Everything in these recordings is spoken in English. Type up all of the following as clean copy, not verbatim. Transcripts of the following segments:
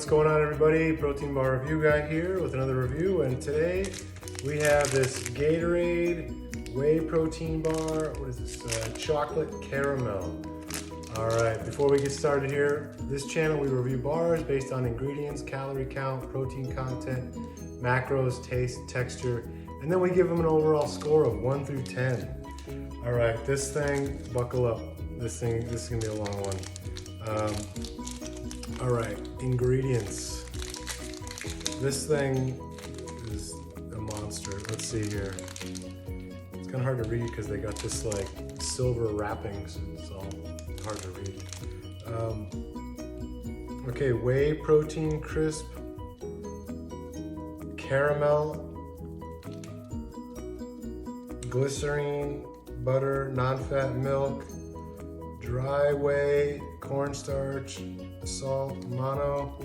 going on, everybody? Protein bar review guy here with another review, and today we have this Gatorade whey protein bar. What is this? Chocolate caramel. All right, before we get started here, this channel we review bars based on ingredients, calorie count, protein content, macros, taste, texture, and then we give them an overall score of 1 through 10. All right, this thing, buckle up. This is gonna be a long one. All right, ingredients. This thing is a monster. Let's see here. It's kind of hard to read because they got this like silver wrapping, so it's all hard to read. Okay, whey protein crisp, caramel, glycerine, butter, non-fat milk, dry whey, cornstarch, salt, mono,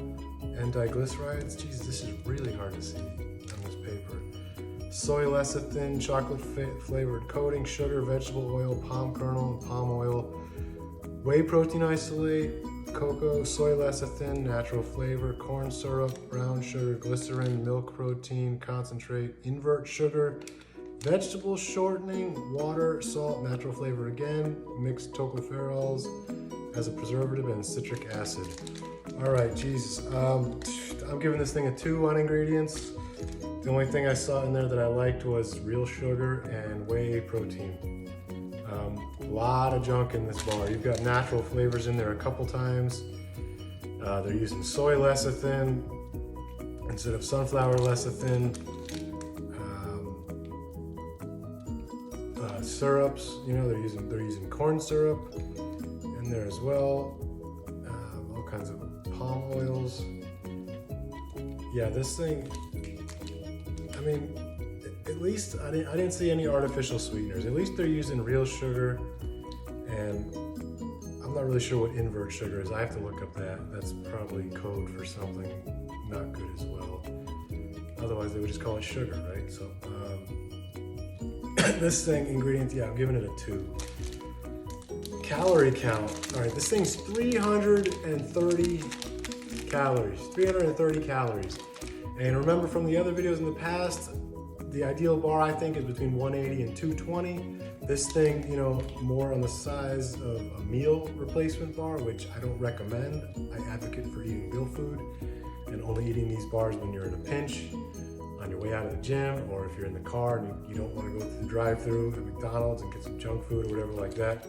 and diglycerides. Jeez, this is really hard to see on this paper. Soy lecithin, chocolate flavored coating, sugar, vegetable oil, palm kernel, and palm oil, whey protein isolate, cocoa, soy lecithin, natural flavor, corn syrup, brown sugar, glycerin, milk protein, concentrate, invert sugar, vegetable shortening, water, salt, natural flavor again, mixed tocopherols as a preservative, and citric acid. All right, Jesus, I'm giving this thing a 2 on ingredients. The only thing I saw in there that I liked was real sugar and whey protein. A lot of junk in this bar. You've got natural flavors in there a couple times. They're using soy lecithin instead of sunflower lecithin. Syrups, you know, they're using corn syrup in there as well. All kinds of palm oils. Yeah, this thing, I mean, at least I didn't see any artificial sweeteners. At least they're using real sugar, and I'm not really sure what invert sugar is. I have to look up that. That's probably code for something not good as well. Otherwise they would just call it sugar, right? So this thing, ingredients, yeah, I'm giving it a 2. Calorie count. All right, this thing's 330 calories. 330 calories. And remember from the other videos in the past, the ideal bar I think is between 180 and 220. This thing, you know, more on the size of a meal replacement bar, which I don't recommend. I advocate for eating real food and only eating these bars when you're in a pinch, on your way out of the gym, or if you're in the car and you don't want to go to the drive-thru at McDonald's and get some junk food or whatever like that.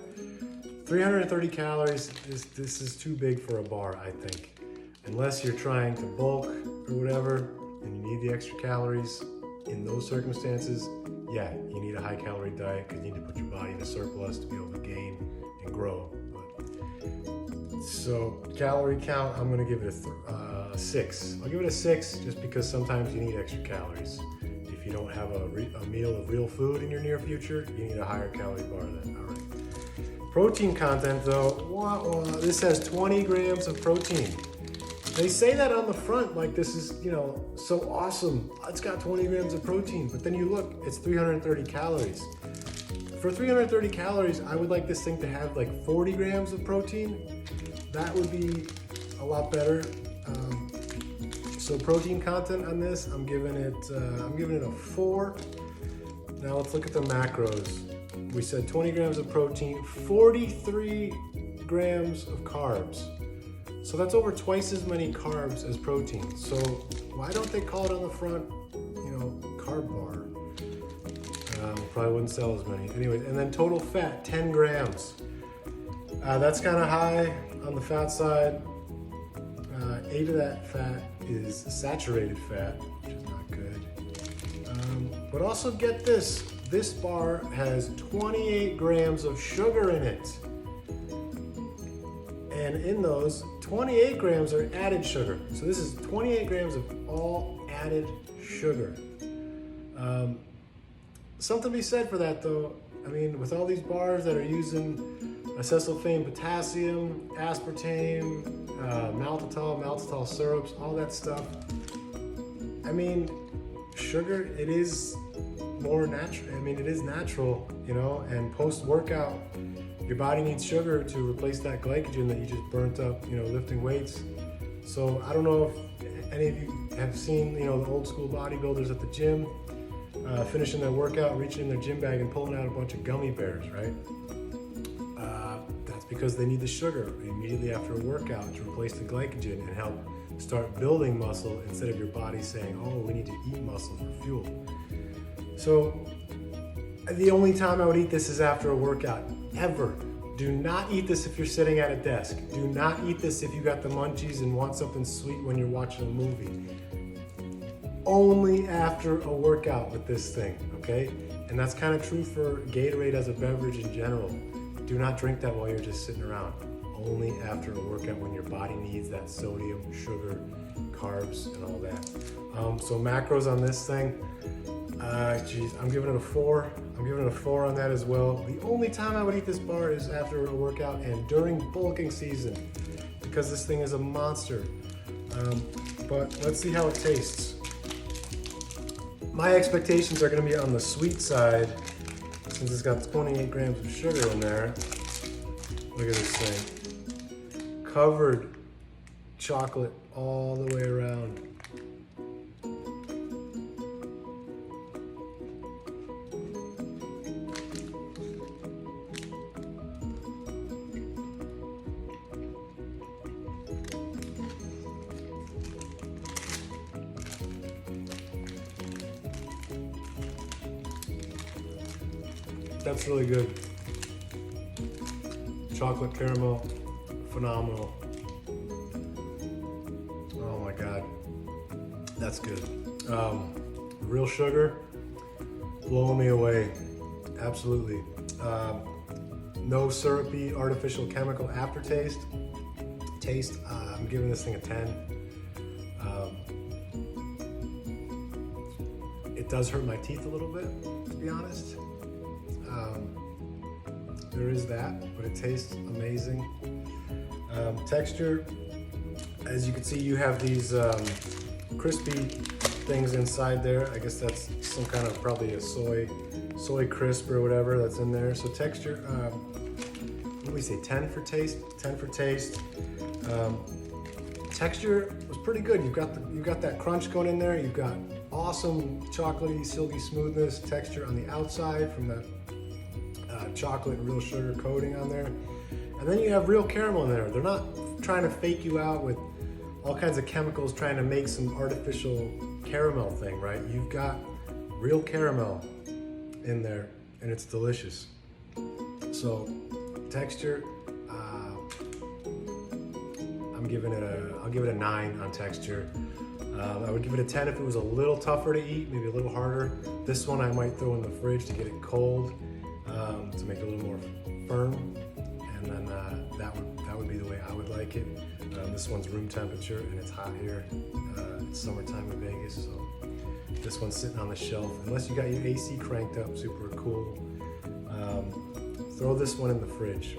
330 calories, this is too big for a bar, I think. Unless you're trying to bulk or whatever, and you need the extra calories in those circumstances, yeah, you need a high-calorie diet because you need to put your body in a surplus to be able to gain and grow. So calorie count, I'm gonna give it a 6. I'll give it a 6 just because sometimes you need extra calories. If you don't have a meal of real food in your near future, you need a higher calorie bar then. All right. Protein content though, this has 20 grams of protein. They say that on the front like this is, you know, so awesome. It's got 20 grams of protein, but then you look, it's 330 calories. For 330 calories, I would like this thing to have like 40 grams of protein. That would be a lot better. So protein content on this, I'm giving it a 4. Now let's look at the macros. We said 20 grams of protein, 43 grams of carbs. So that's over twice as many carbs as protein. So why don't they call it on the front, you know, carb bar? Probably wouldn't sell as many. Anyway, and then total fat, 10 grams. That's kind of high on the fat side. 8 of that fat is saturated fat, which is not good. But also get this bar has 28 grams of sugar in it. And in those, 28 grams are added sugar. So this is 28 grams of all added sugar. Something to be said for that though. I mean, with all these bars that are using acesulfame potassium, aspartame, maltitol syrups, all that stuff. I mean, sugar, it is more natural. I mean, it is natural, you know, and post-workout, your body needs sugar to replace that glycogen that you just burnt up, you know, lifting weights. So I don't know if any of you have seen, the old school bodybuilders at the gym, finishing their workout, reaching in their gym bag and pulling out a bunch of gummy bears, right? That's because they need the sugar immediately after a workout to replace the glycogen and help start building muscle instead of your body saying, oh, we need to eat muscle for fuel. So the only time I would eat this is after a workout, ever. Do not eat this if you're sitting at a desk. Do not eat this if you got the munchies and want something sweet when you're watching a movie. Only after a workout with this thing, okay? And that's kind of true for Gatorade as a beverage in general. Do not drink that while you're just sitting around. Only after a workout when your body needs that sodium, sugar, carbs, and all that. So macros on this thing, I'm giving it a 4. I'm giving it a 4 on that as well. The only time I would eat this bar is after a workout and during bulking season, because this thing is a monster. But let's see how it tastes. My expectations are going to be on the sweet side, since it's got 28 grams of sugar in there. Look at this thing. Covered chocolate all the way around. That's really good. Chocolate caramel, phenomenal. Oh my God, that's good. Real sugar, blowing me away, absolutely. No syrupy, artificial chemical aftertaste. I'm giving this thing a 10. It does hurt my teeth a little bit, to be honest. There is that, but it tastes amazing. Texture, as you can see, you have these crispy things inside there. I guess that's some kind of probably a soy crisp or whatever that's in there. So texture, what do we say, 10 for taste? 10 for taste. Texture was pretty good. You've got that crunch going in there. You've got awesome chocolatey, silky smoothness texture on the outside from that chocolate and real sugar coating on there. And then you have real caramel in there. They're not trying to fake you out with all kinds of chemicals trying to make some artificial caramel thing, right? You've got real caramel in there and it's delicious. So texture, I'll give it a 9 on texture. I would give it a 10 if it was a little tougher to eat, maybe a little harder. This one I might throw in the fridge to get it cold, to make it a little more firm, and then that would be the way I would like it. This one's room temperature and it's hot here. It's summertime in Vegas, so this one's sitting on the shelf. Unless you got your AC cranked up, super cool. Throw this one in the fridge.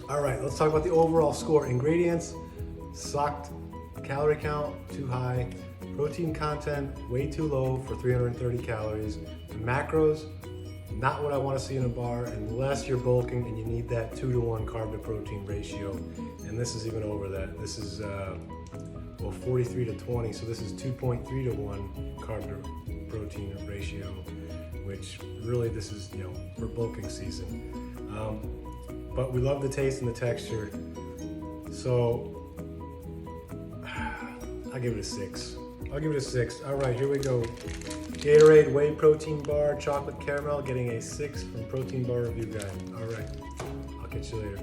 All right, let's talk about the overall score. Ingredients, sucked. Calorie count, too high. Protein content, way too low for 330 calories. The macros, not what I want to see in a bar unless you're bulking and you need that 2-to-1 carb to protein ratio. And this is even over that. This is 43 to 20, so this is 2.3 to 1 carb to protein ratio, which really this is, for bulking season. But we love the taste and the texture. So I'll give it a 6. All right, here we go. Gatorade Whey Protein Bar, Chocolate Caramel, getting a 6 from Protein Bar Review Guide. All right, I'll catch you later.